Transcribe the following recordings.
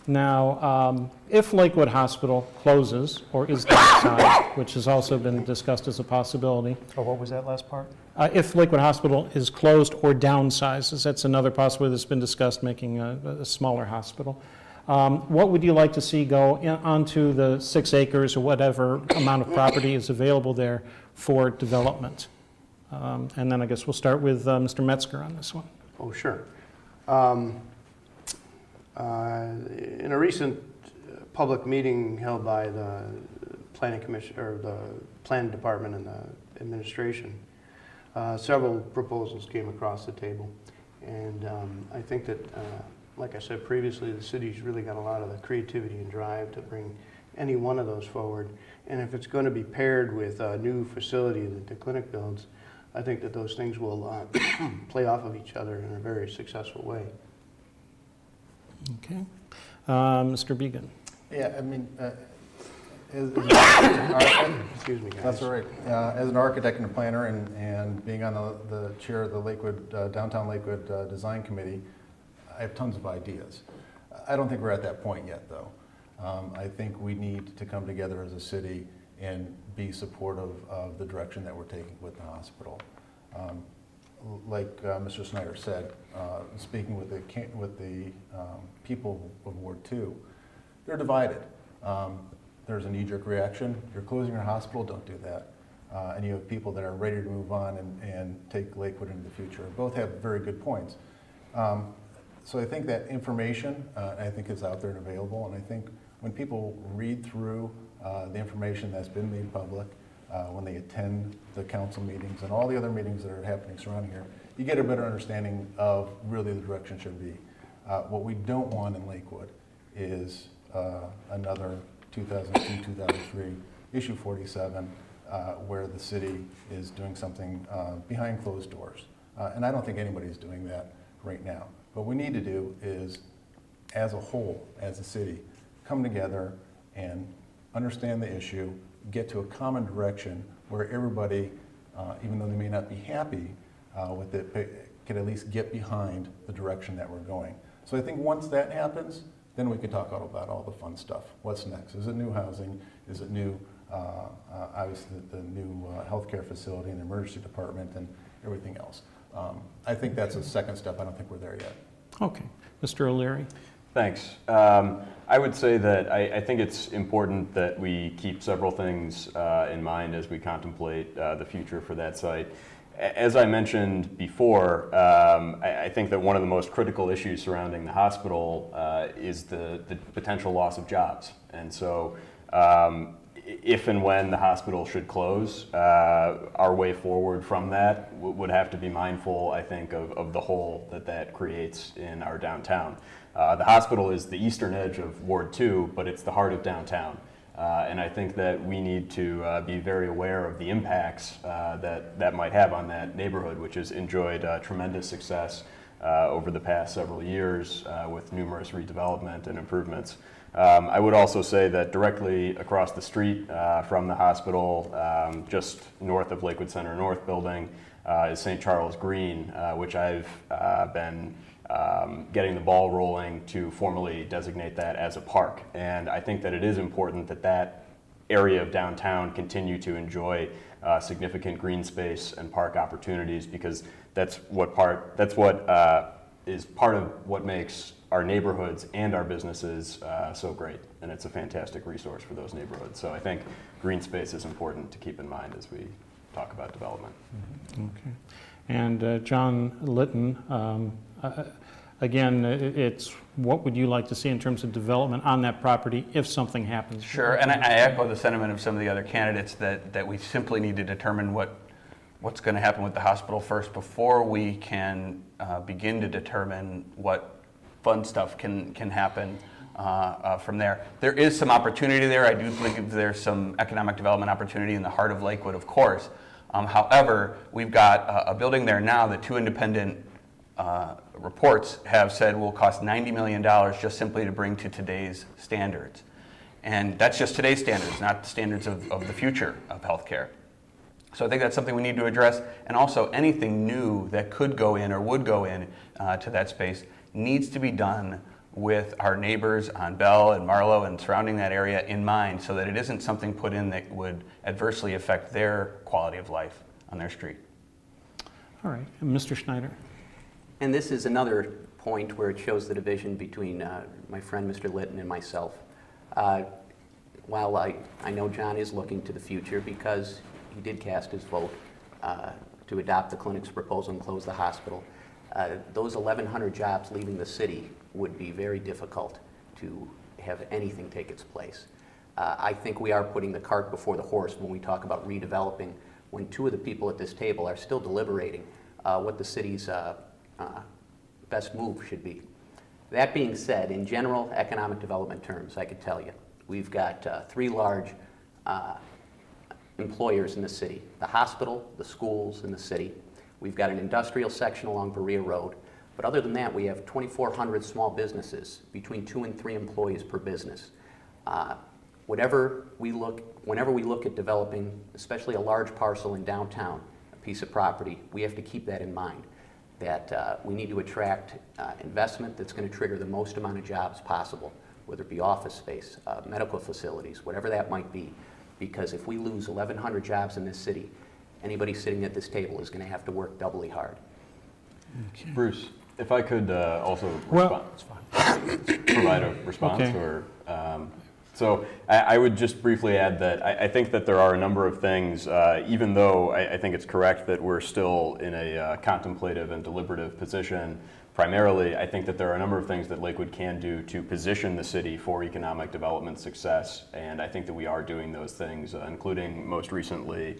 Now, if Lakewood Hospital closes or is downsized, which has also been discussed as a possibility. Oh, what was that last part? If Lakewood Hospital is closed or downsizes, that's another possibility that's been discussed, making a smaller hospital. What would you like to see go onto the 6 acres or whatever amount of property is available there for development? And then I guess we'll start with Mr. Metzger on this one. Oh, sure. In a recent public meeting held by the Planning Commission, or the Planning Department and the administration, several proposals came across the table. And I think that, like I said previously, the city's really got a lot of the creativity and drive to bring any one of those forward. And if it's going to be paired with a new facility that the clinic builds, I think that those things will play off of each other in a very successful way. Okay. Mr. Began. Yeah, I mean, excuse me, guys. That's all right. As an architect and a planner, and being on the chair of the Lakewood, Downtown Lakewood Design Committee, I have tons of ideas. I don't think we're at that point yet, though. I think we need to come together as a city and be supportive of the direction that we're taking with the hospital. Like Mr. Snyder said, speaking with the people of Ward 2, they're divided. There's a knee-jerk reaction. You're closing your hospital, don't do that. And you have people that are ready to move on and take Lakewood into the future. Both have very good points. So I think that information, I think, is out there and available. And I think when people read through the information that's been made public, when they attend the council meetings and all the other meetings that are happening surrounding here, you get a better understanding of really the direction should be. What we don't want in Lakewood is another 2002, 2003 issue 47 where the city is doing something behind closed doors. And I don't think anybody's doing that right now. What we need to do is, as a whole, as a city, come together and understand the issue, get to a common direction where everybody, even though they may not be happy with it, can at least get behind the direction that we're going. So I think once that happens, then we can talk about all the fun stuff. What's next? Is it new housing? Is it new, obviously, the new healthcare facility and emergency department and everything else? I think that's a second step. I don't think we're there yet. Okay. Mr. O'Leary. Thanks. I would say that I think it's important that we keep several things in mind as we contemplate the future for that site. As I mentioned before, I think that one of the most critical issues surrounding the hospital is the potential loss of jobs. And so if and when the hospital should close, our way forward from that would have to be mindful, I think, of the hole that creates in our downtown. The hospital is the eastern edge of Ward 2, but it's the heart of downtown. And I think that we need to be very aware of the impacts that might have on that neighborhood, which has enjoyed tremendous success over the past several years with numerous redevelopment and improvements. I would also say that directly across the street from the hospital, just north of Lakewood Center North building, is St. Charles Green, which I've been getting the ball rolling to formally designate that as a park. And I think that it is important that that area of downtown continue to enjoy significant green space and park opportunities, because that's what is part of what makes our neighborhoods and our businesses so great. And it's a fantastic resource for those neighborhoods. So I think green space is important to keep in mind as we talk about development. Okay. And John Litton, again, it's what would you like to see in terms of development on that property if something happens? Sure, and I echo the sentiment of some of the other candidates that we simply need to determine what's going to happen with the hospital first before we can begin to determine what fun stuff can happen from there. There is some opportunity there. I do think there's some economic development opportunity in the heart of Lakewood, of course. However, we've got a building there now that 2 independent reports have said will cost $90 million just simply to bring to today's standards. And that's just today's standards, not the standards of the future of healthcare. So I think that's something we need to address. And also anything new that could go in or would go in to that space needs to be done with our neighbors on Bell and Marlowe and surrounding that area in mind, so that it isn't something put in that would adversely affect their quality of life on their street. All right, and Mr. Schneider. And this is another point where it shows the division between my friend Mr. Litton and myself. While I know John is looking to the future because he did cast his vote to adopt the clinic's proposal and close the hospital, those 1,100 jobs leaving the city would be very difficult to have anything take its place. I think we are putting the cart before the horse when we talk about redeveloping, when two of the people at this table are still deliberating what the city's best move should be. That being said, in general economic development terms, I could tell you, we've got 3 large employers in the city: the hospital, the schools, and the city. We've got an industrial section along Berea Road, but other than that, we have 2,400 small businesses, between 2 and 3 employees per business. Whenever we look at developing, especially a large parcel in downtown, a piece of property, we have to keep that in mind, that we need to attract investment that's going to trigger the most amount of jobs possible, whether it be office space, medical facilities, whatever that might be. Because if we lose 1,100 jobs in this city, anybody sitting at this table is going to have to work doubly hard. Okay. Bruce, if I could also Well, provide a response, Okay. or so I would just briefly add that I think that there are a number of things, even though I think it's correct that we're still in a contemplative and deliberative position. Primarily, I think that there are a number of things that Lakewood can do to position the city for economic development success, and I think that we are doing those things, including most recently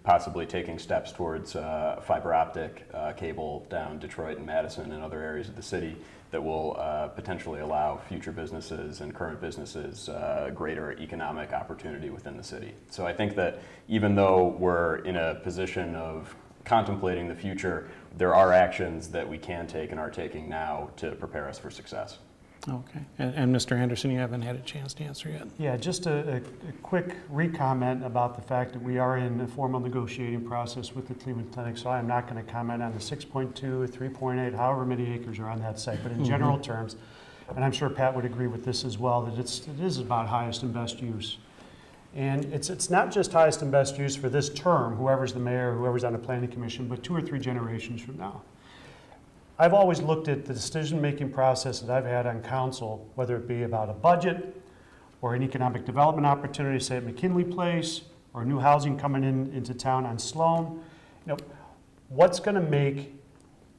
possibly taking steps towards fiber optic cable down Detroit and Madison and other areas of the city that will potentially allow future businesses and current businesses greater economic opportunity within the city. So I think that even though we're in a position of contemplating the future, there are actions that we can take and are taking now to prepare us for success. Okay, and Mr. Anderson, you haven't had a chance to answer yet. Yeah, just a quick re-comment about the fact that we are in a formal negotiating process with the Cleveland Clinic, so I'm not going to comment on the 6.2 or 3.8, however many acres are on that site, but in general terms, and I'm sure Pat would agree with this as well, that it is about highest and best use. And it's not just highest and best use for this term, whoever's the mayor, whoever's on the planning commission, but 2 or 3 generations from now. I've always looked at the decision-making process that I've had on council, whether it be about a budget or an economic development opportunity, say at McKinley Place, or new housing coming into town on Sloan. You know, what's going to make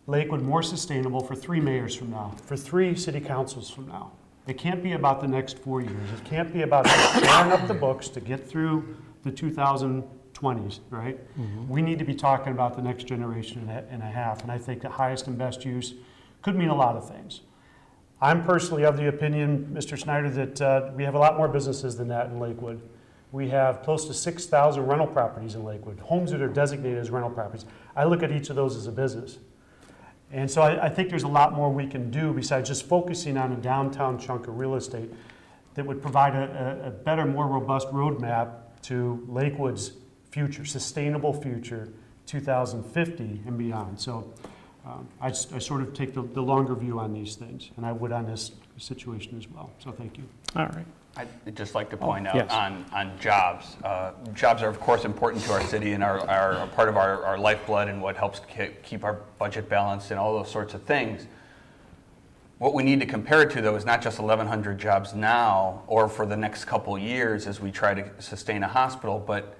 Lakewood more sustainable for 3 mayors from now, for 3 city councils from now? It can't be about the next 4 years. It can't be about tearing up the books to get through the 2020s, right? Mm-hmm. We need to be talking about the next generation and a half, and I think the highest and best use could mean a lot of things. I'm personally of the opinion, Mr. Schneider, that we have a lot more businesses than that in Lakewood. We have close to 6,000 rental properties in Lakewood, homes that are designated as rental properties. I look at each of those as a business. And so I think there's a lot more we can do besides just focusing on a downtown chunk of real estate that would provide a better, more robust roadmap to Lakewood's future, sustainable future, 2050 and beyond. So I sort of take the longer view on these things, and I would on this situation as well. So thank you. All right. I'd just like to point out yes. on jobs. Jobs are, of course, important to our city and are a part of our lifeblood and what helps keep our budget balanced and all those sorts of things. What we need to compare it to, though, is not just 1,100 jobs now or for the next couple years as we try to sustain a hospital, but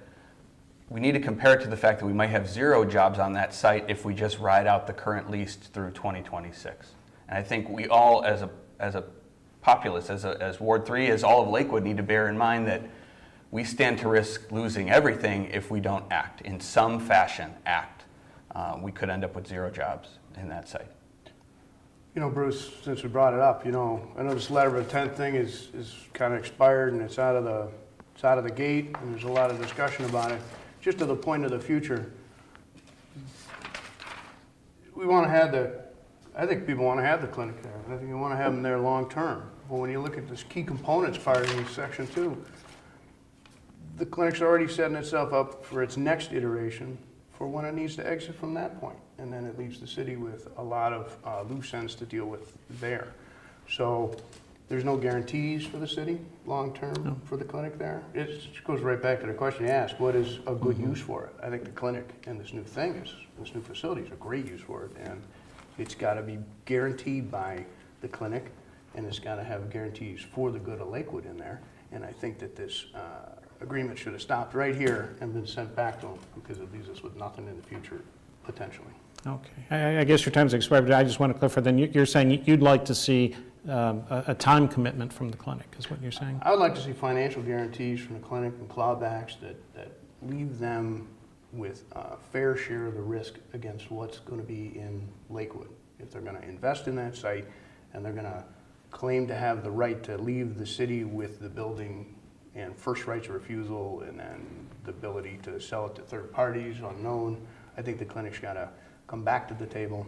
we need to compare it to the fact that we might have 0 jobs on that site if we just ride out the current lease through 2026. And I think we all, as a populace, as Ward 3, as all of Lakewood, need to bear in mind that we stand to risk losing everything if we don't act. In some fashion, act. We could end up with 0 jobs in that site. You know, Bruce, since we brought it up, you know, I know this letter of intent thing is kind of expired and it's out of the gate, and there's a lot of discussion about it. Just to the point of the future, we want to have I think people want to have the clinic there. I think you want to have them there long term. But when you look at this key components part in section 2, the clinic's already setting itself up for its next iteration for when it needs to exit from that point. And then it leaves the city with a lot of loose ends to deal with there. So there's no guarantees for the city long-term for the clinic there. It just goes right back to the question you asked, what is a good use for it? I think the clinic and this new facility is a great use for it, and it's got to be guaranteed by the clinic, and it's got to have guarantees for the good of Lakewood in there. And I think that this agreement should have stopped right here and been sent back to them, because it leaves us with nothing in the future, potentially. Okay. I guess your time's expired, but I just want to clarify, then you're saying you'd like to see a time commitment from the clinic, is what you're saying? I would like to see financial guarantees from the clinic and clawbacks that leave them with a fair share of the risk against what's going to be in Lakewood. If they're going to invest in that site and they're going to claim to have the right to leave the city with the building and first rights of refusal and then the ability to sell it to third parties unknown, I think the clinic's got to come back to the table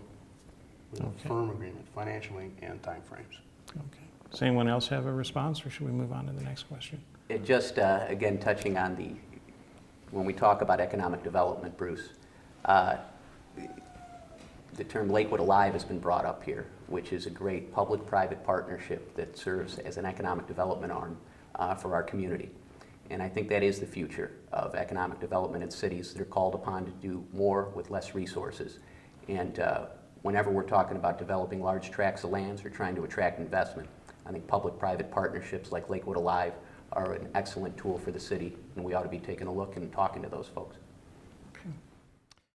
with a firm agreement financially and timeframes. Okay. Does anyone else have a response, or should we move on to the next question? It just, again, touching on when we talk about economic development, Bruce, the term Lakewood Alive has been brought up here, which is a great public-private partnership that serves as an economic development arm for our community. And I think that is the future of economic development in cities that are called upon to do more with less resources. And whenever we're talking about developing large tracts of lands or trying to attract investment, I think public-private partnerships like Lakewood Alive are an excellent tool for the city, and we ought to be taking a look and talking to those folks.